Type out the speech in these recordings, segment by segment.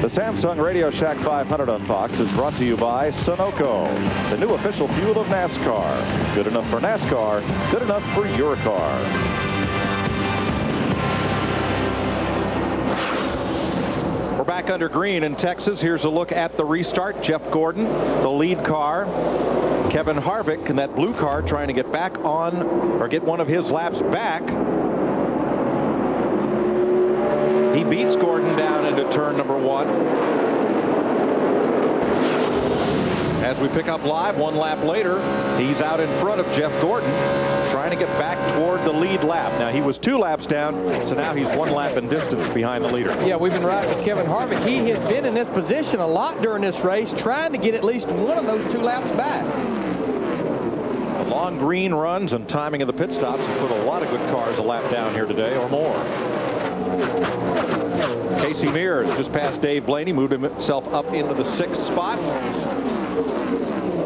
The Samsung Radioshack 500 on Fox is brought to you by Sunoco, the new official fuel of NASCAR. Good enough for NASCAR, good enough for your car. We're back under green in Texas. Here's a look at the restart. Jeff Gordon, the lead car. Kevin Harvick in that blue car trying to get back on, or get one of his laps back. He beats Gordon down into turn number 1. As we pick up live, 1 lap later, he's out in front of Jeff Gordon, trying to get back toward the lead lap. Now, he was 2 laps down, so now he's 1 lap in distance behind the leader. Yeah, we've been riding with Kevin Harvick. He has been in this position a lot during this race, trying to get at least one of those 2 laps back. The long green runs and timing of the pit stops have put a lot of good cars a lap down here today or more. Casey Mears just past Dave Blaney, moved himself up into the 6th spot.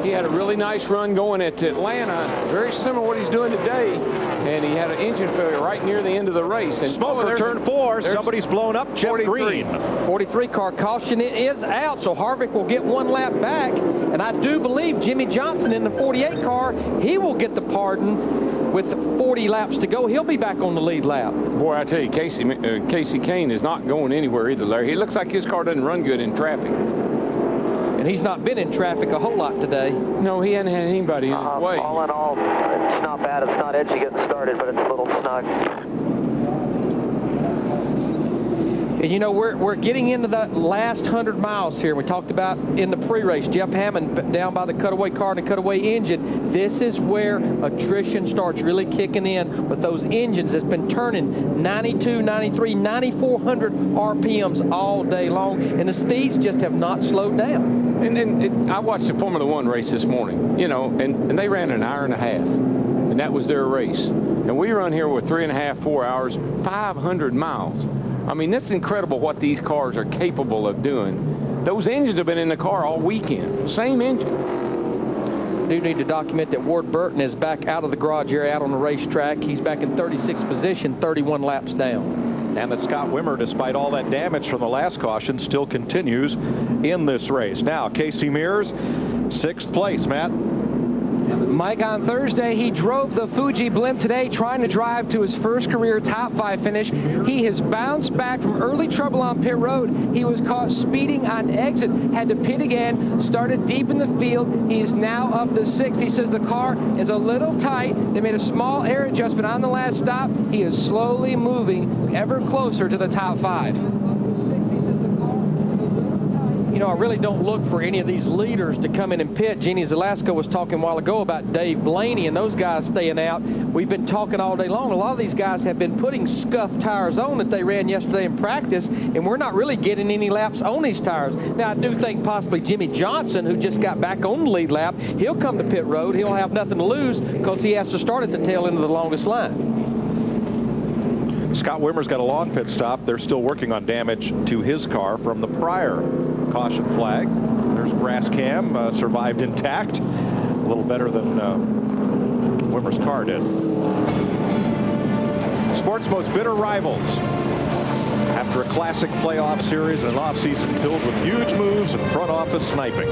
He had a really nice run going at Atlanta, very similar to what he's doing today, and he had an engine failure right near the end of the race. And Smoker, turn 4, somebody's blown up. Jeff Green. 43 car caution, it is out, so Harvick will get 1 lap back, and I do believe Jimmy Johnson in the 48 car, he will get the pardon. With 40 laps to go, he'll be back on the lead lap. Boy, I tell you, Casey Kane is not going anywhere either, Larry. He looks like his car doesn't run good in traffic. And he's not been in traffic a whole lot today. No, he hasn't had anybody in his way. All in all, it's not bad. It's not edgy getting started, but it's a little snug. And you know, we're getting into the last 100 miles here. We talked about in the pre-race, Jeff Hammond down by the cutaway car and the cutaway engine. This is where attrition starts really kicking in with those engines that's been turning 92, 93, 9,400 RPMs all day long, and the speeds just have not slowed down. And I watched the Formula One race this morning, you know, and they ran an hour and a half, and that was their race. And we run here with 3.5, 4 hours, 500 miles. I mean, that's incredible what these cars are capable of doing. Those engines have been in the car all weekend. Same engine. Do need to document that Ward Burton is back out of the garage area, out on the racetrack. He's back in 36th position, 31 laps down. And that Scott Wimmer, despite all that damage from the last caution, still continues in this race. Now, Casey Mears, 6th place, Matt. Mike, on Thursday, he drove the Fuji blimp. Today, trying to drive to his first career top 5 finish. He has bounced back from early trouble on pit road. He was caught speeding on exit, had to pit again, started deep in the field. He is now up to 6th. He says the car is a little tight. They made a small air adjustment on the last stop. He is slowly moving ever closer to the top 5. You know, I really don't look for any of these leaders to come in and pit. Jeannie Zalasko was talking a while ago about Dave Blaney and those guys staying out. We've been talking all day long. A lot of these guys have been putting scuffed tires on that they ran yesterday in practice, and we're not really getting any laps on these tires. Now, I do think possibly Jimmy Johnson, who just got back on the lead lap, he'll come to pit road. He'll have nothing to lose because he has to start at the tail end of the longest line. Scott Wimmer's got a long pit stop. They're still working on damage to his car from the prior caution flag. There's grass cam, survived intact. A little better than Wimmer's car did. Sports' most bitter rivals. After a classic playoff series and an offseason filled with huge moves and front office sniping.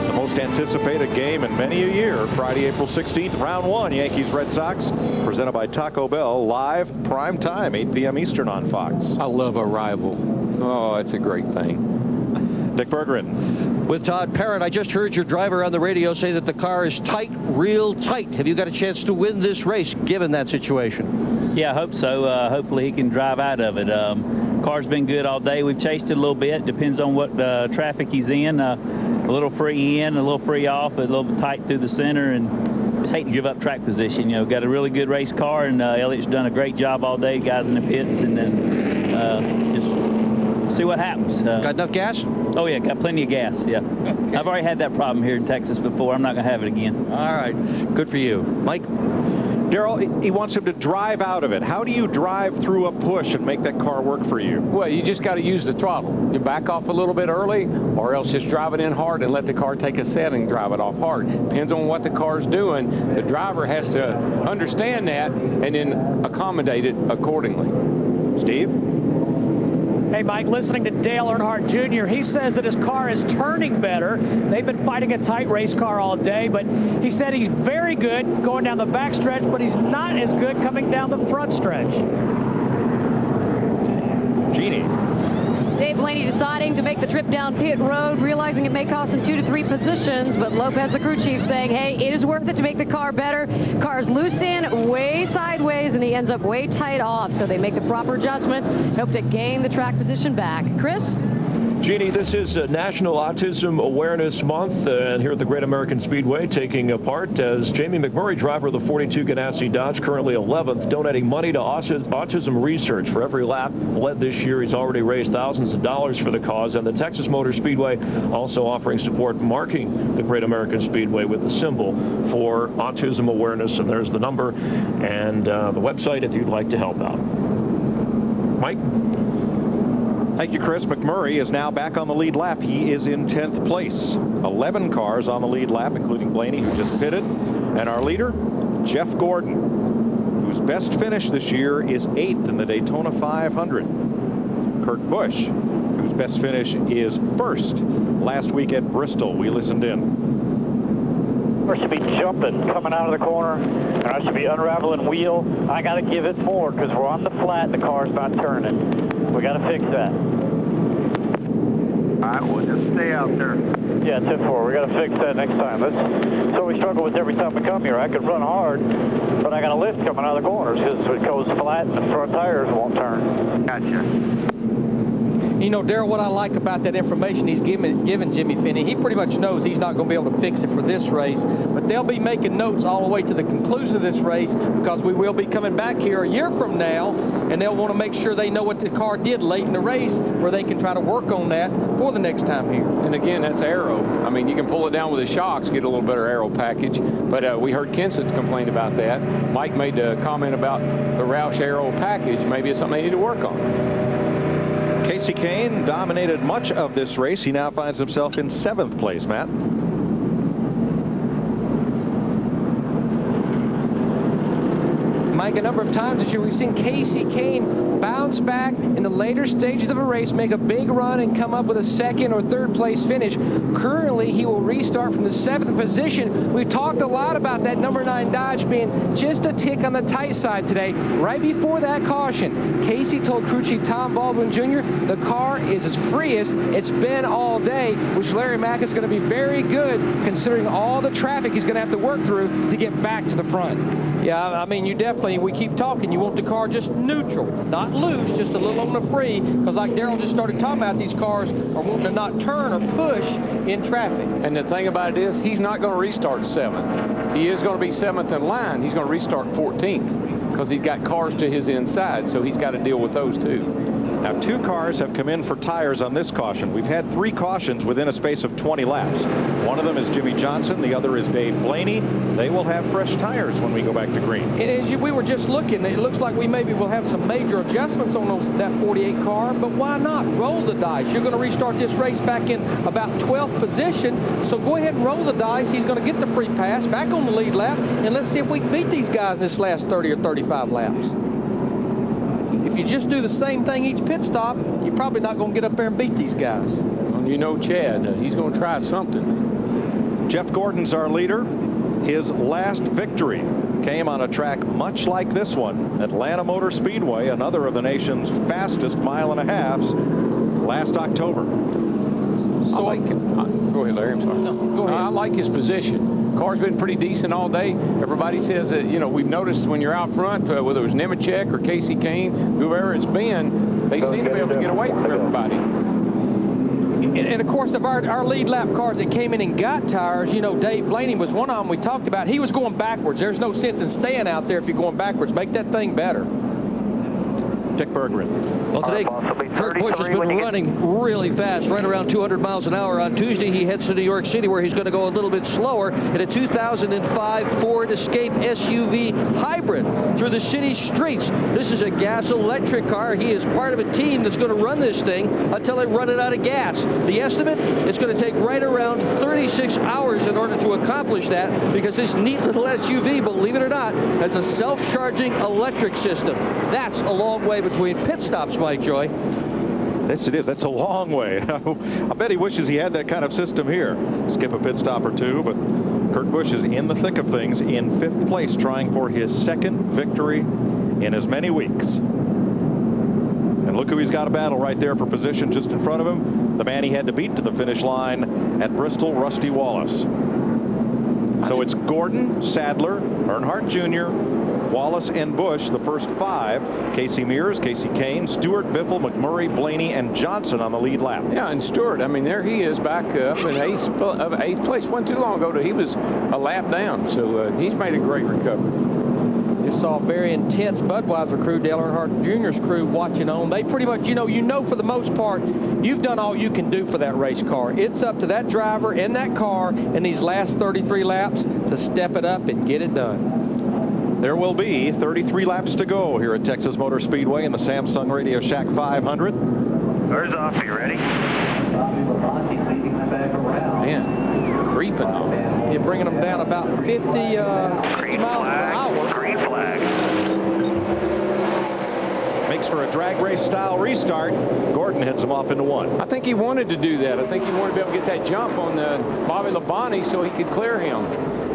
The most anticipated game in many a year, Friday, April 16th, round 1, Yankees-Red Sox, presented by Taco Bell, live, prime time, 8 p.m. Eastern on Fox. I love a rival. Oh, it's a great thing. Dick Berggren. With Todd Parrott, I just heard your driver on the radio say that the car is tight, real tight. Have you got a chance to win this race, given that situation? Yeah, I hope so. Hopefully he can drive out of it. Car's been good all day. We've chased it a little bit. Depends on what traffic he's in. A little free in, a little free off, a little bit tight through the center, and just hate to give up track position. You know, got a really good race car, and Elliott's done a great job all day, guys in the pits, and then just see what happens. Got enough gas? Oh, yeah, got plenty of gas, yeah. I've already had that problem here in Texas before. I'm not going to have it again. All right, good for you. Mike? Darrell, he wants him to drive out of it. How do you drive through a push and make that car work for you? Well, you just got to use the throttle. You back off a little bit early, or else just drive it in hard and let the car take a set and drive it off hard. Depends on what the car's doing. The driver has to understand that and then accommodate it accordingly. Steve? Hey, Mike, listening to Dale Earnhardt Jr., he says that his car is turning better. They've been fighting a tight race car all day, but he said he's very good going down the back stretch, but he's not as good coming down the front stretch. Jeannie. Dave Blaney deciding to make the trip down pit road, realizing it may cost him 2 to 3 positions, but Lopez, the crew chief, saying, hey, it is worth it to make the car better. Car's loose in, way sideways, and he ends up way tight off. So they make the proper adjustments, hope to gain the track position back. Chris? Jeannie, this is National Autism Awareness Month, and here at the Great American Speedway, taking part as Jamie McMurray, driver of the 42 Ganassi Dodge, currently 11th, donating money to autism research. For every lap led this year, he's already raised thousands of dollars for the cause, and the Texas Motor Speedway also offering support, marking the Great American Speedway with the symbol for autism awareness, and there's the number and the website if you'd like to help out. Mike? Thank you, Chris. McMurray is now back on the lead lap. He is in 10th place. 11 cars on the lead lap, including Blaney, who just pitted. And our leader, Jeff Gordon, whose best finish this year is 8th in the Daytona 500. Kurt Busch, whose best finish is 1st last week at Bristol. We listened in. I should be jumping coming out of the corner, and I should be unraveling wheel. I got to give it more because we're on the flat and the car's not turning. We got to fix that. All right, we'll just stay out there. Yeah, 10-4. We got to fix that next time. That's so we struggle with every time we come here. I could run hard, but I got a lift coming out of the corners because it goes flat and the front tires won't turn. Gotcha. You know, Darrell, what I like about that information he's given Jimmy Finney, he pretty much knows he's not going to be able to fix it for this race, but they'll be making notes all the way to the conclusion of this race because we will be coming back here a year from now, and they'll want to make sure they know what the car did late in the race where they can try to work on that for the next time here. And again, that's aero. I mean, you can pull it down with the shocks, get a little better aero package, but we heard Kenseth complain about that. Mike made a comment about the Roush aero package. Maybe it's something they need to work on. Casey Kane dominated much of this race. He now finds himself in 7th place, Matt. Mike, a number of times this year we've seen Casey Kane bounce back in the later stages of a race, make a big run, and come up with a 2nd or 3rd place finish. Currently, he will restart from the 7th position. We've talked a lot about that number 9 Dodge being just a tick on the tight side today. Right before that caution, Casey told crew chief Tom Baldwin Jr. the car is as free as it's been all day, which Larry Mack is going to be very good considering all the traffic he's going to have to work through to get back to the front. Yeah, I mean, you definitely, we keep talking, you want the car just neutral, not loose, just a little on the free, because like Darrell just started talking about, these cars are wanting to not turn or push in traffic. And the thing about it is, he's not going to restart 7th. He is going to be 7th in line. He's going to restart 14th because he's got cars to his inside, so he's got to deal with those too. Now, 2 cars have come in for tires on this caution. We've had 3 cautions within a space of 20 laps. One of them is Jimmy Johnson. The other is Dave Blaney. They will have fresh tires when we go back to green. And as we were just looking, it looks like we maybe will have some major adjustments on that 48 car, but why not? Roll the dice. You're going to restart this race back in about 12th position, so go ahead and roll the dice. He's going to get the free pass back on the lead lap, and let's see if we can beat these guys in this last 30 or 35 laps. If you just do the same thing each pit stop, you're probably not going to get up there and beat these guys. Well, you know Chad, he's going to try something. Jeff Gordon's our leader. His last victory came on a track much like this one, Atlanta Motor Speedway, another of the nation's fastest 1.5 miles, last October. So go ahead, Larry. I'm sorry. No, go ahead. I like his position. Car's been pretty decent all day. Everybody says that, you know, we've noticed when you're out front, whether it was Nemechek or Casey Kane, whoever it's been, they seem to be able to get away from everybody. And of course, of our lead lap cars that came in and got tires, you know, Dave Blaney was one of them we talked about. He was going backwards. There's no sense in staying out there if you're going backwards. Make that thing better. Dick Berggren. Well, today, Kurt Busch has been running really fast, right around 200 miles an hour. On Tuesday, he heads to New York City, where he's going to go a little bit slower in a 2005 Ford Escape SUV hybrid through the city streets. This is a gas-electric car. He is part of a team that's going to run this thing until they run it out of gas. The estimate, it's going to take right around 36 hours in order to accomplish that, because this neat little SUV, believe it or not, has a self-charging electric system. That's a long way between pit stops, Mike Joy. Yes, it is. That's a long way. I bet he wishes he had that kind of system here. Skip a pit stop or two, but Kurt Busch is in the thick of things in 5th place, trying for his 2nd victory in as many weeks. And look who he's got a battle right there for position just in front of him. The man he had to beat to the finish line at Bristol, Rusty Wallace. So it's Gordon, Sadler, Earnhardt Jr., Wallace, and Busch, the first 5. Casey Mears, Casey Kane, Stewart, Biffle, McMurray, Blaney, and Johnson on the lead lap. Yeah, and Stewart, I mean, there he is back up in 8th place. Wasn't too long ago that he was a lap down, so he's made a great recovery. Just saw a very intense Budweiser crew, Dale Earnhardt Jr.'s crew, watching on. They pretty much, you know, for the most part, you've done all you can do for that race car. It's up to that driver in that car in these last 33 laps to step it up and get it done. There will be 33 laps to go here at Texas Motor Speedway in the Samsung Radioshack 500. Where's off? You ready? Man, creeping on. You're bringing them down about 50 miles per hour. Green flag. Makes for a drag race style restart. Gordon heads him off into 1. I think he wanted to do that. I think he wanted to be able to get that jump on Bobby Labonte so he could clear him.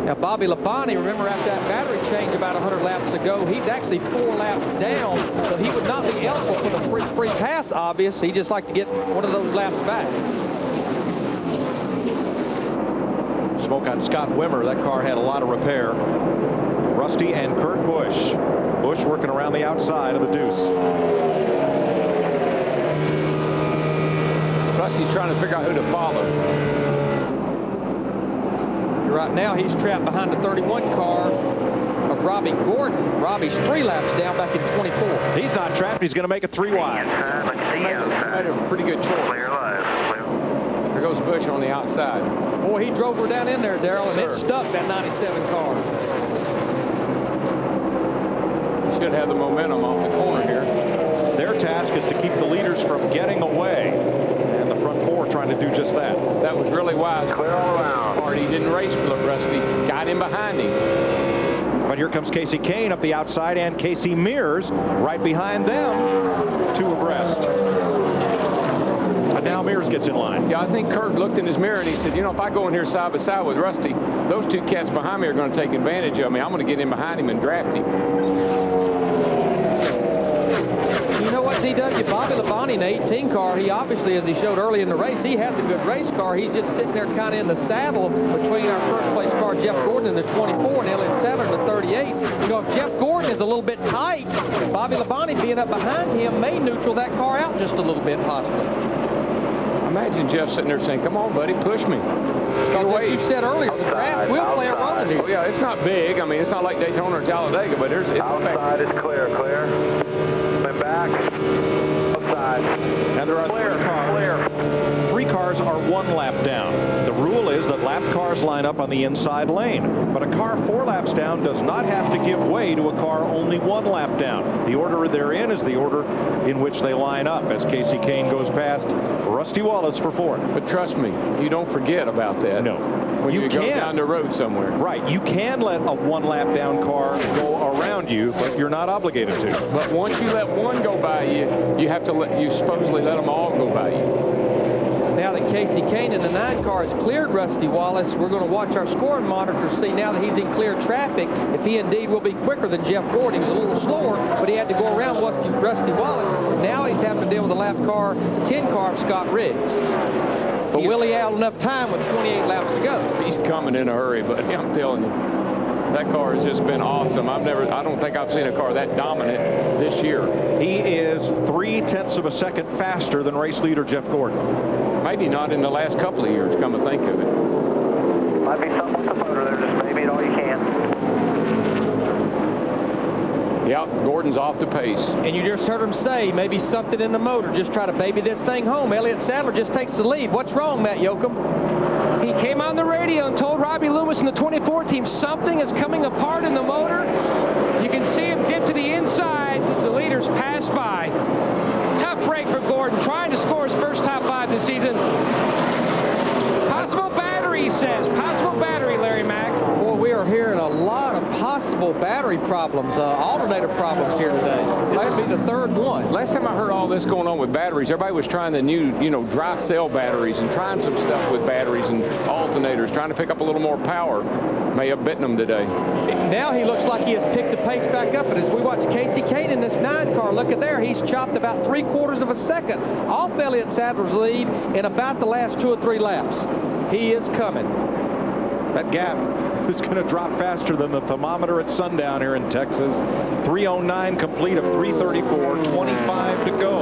Now, Bobby Labonte, remember after that battery change about 100 laps ago, he's actually 4 laps down, so he would not be eligible for the free pass, obviously. He'd just like to get one of those laps back. Smoke on Scott Wimmer. That car had a lot of repair. Rusty and Kurt Busch. Busch working around the outside of the deuce. Rusty's trying to figure out who to follow. Right now, he's trapped behind the 31 car of Robbie Gordon. Robbie's 3 laps down back in 24. He's not trapped. He's going to make it 3 wide. Made a pretty good choice. Clear live. There goes Busch on the outside. Boy, he drove her down in there, Darrell, and it stuck that 97 car. Should have the momentum off the corner here. Their task is to keep the leaders from getting away. And the front 4 trying to do just that. That was really wise. Clear all around. He didn't race for Rusty. Got him behind him. But here comes Casey Kane up the outside and Casey Mears right behind them, 2 abreast. But now Mears gets in line. Yeah, I think Kurt looked in his mirror and he said, you know, if I go in here side by side with Rusty, those 2 cats behind me are going to take advantage of me. I'm going to get in behind him and draft him. You know what, DW? Bobby Labonte in the 18 car, he obviously, as he showed early in the race, he has a good race car. He's just sitting there kind of in the saddle between our first place car, Jeff Gordon, in the 24, and Elliott Sadler in the 38. You know, if Jeff Gordon is a little bit tight, Bobby Labonte being up behind him may neutral that car out just a little bit, possibly. Imagine Jeff sitting there saying, come on, buddy, push me. As you said earlier, the draft will play a role in here. Oh, yeah, it's not big. I mean, it's not like Daytona or Talladega, but it's outside is clear. Went back. Outside. And there are 3 cars are 1 lap down. The rule is that lap cars line up on the inside lane. But a car 4 laps down does not have to give way to a car only 1 lap down. The order they're in is the order in which they line up as Casey Kane goes past Rusty Wallace for 4th. But trust me, you don't forget about that. No. When you go down the road somewhere. Right. You can let a 1 lap down car go around you, but you're not obligated to. But once you let one go by you, you have to you supposedly let them all go by you. Now that Casey Kane in the 9 car has cleared Rusty Wallace, we're going to watch our scoring monitor to see now that he's in clear traffic if he indeed will be quicker than Jeff Gordon. He was a little slower, but he had to go around Rusty Wallace. Now he's having to deal with the lap car, the 10 car of Scott Riggs. But will he have enough time with 28 laps to go? He's coming in a hurry, but I'm telling you, that car has just been awesome. I don't think I've seen a car that dominant this year. He is 0.3 of a second faster than race leader Jeff Gordon. Maybe not in the last couple of years, come to think of it. Might be something with the motor there. Just baby it all you can. Yep, Gordon's off the pace. And you just heard him say maybe something in the motor. Just try to baby this thing home. Elliott Sadler just takes the lead. What's wrong, Matt Yoakum? He came on the radio and told Robbie Loomis in the 24 team something is coming apart in the motor. You can see him dip to the inside. The leaders pass by. Tough break for Gordon, trying to score his first top 5 this season. Possible battery, he says. Possible battery, Larry Mack. Boy, we are hearing a lot of possible multiple battery problems, alternator problems here today. This will be the third one. Last time I heard all this going on with batteries, everybody was trying the new, dry cell batteries and trying some stuff with batteries and alternators, trying to pick up a little more power. May have bitten them today. Now he looks like he has picked the pace back up, and as we watch Casey Kane in this 9 car, look at there, he's chopped about 3/4 of a second off Elliott Sadler's lead in about the last 2 or 3 laps. He is coming. That gap is going to drop faster than the thermometer at sundown here in Texas. 3:09 complete of 3:34, 25 to go.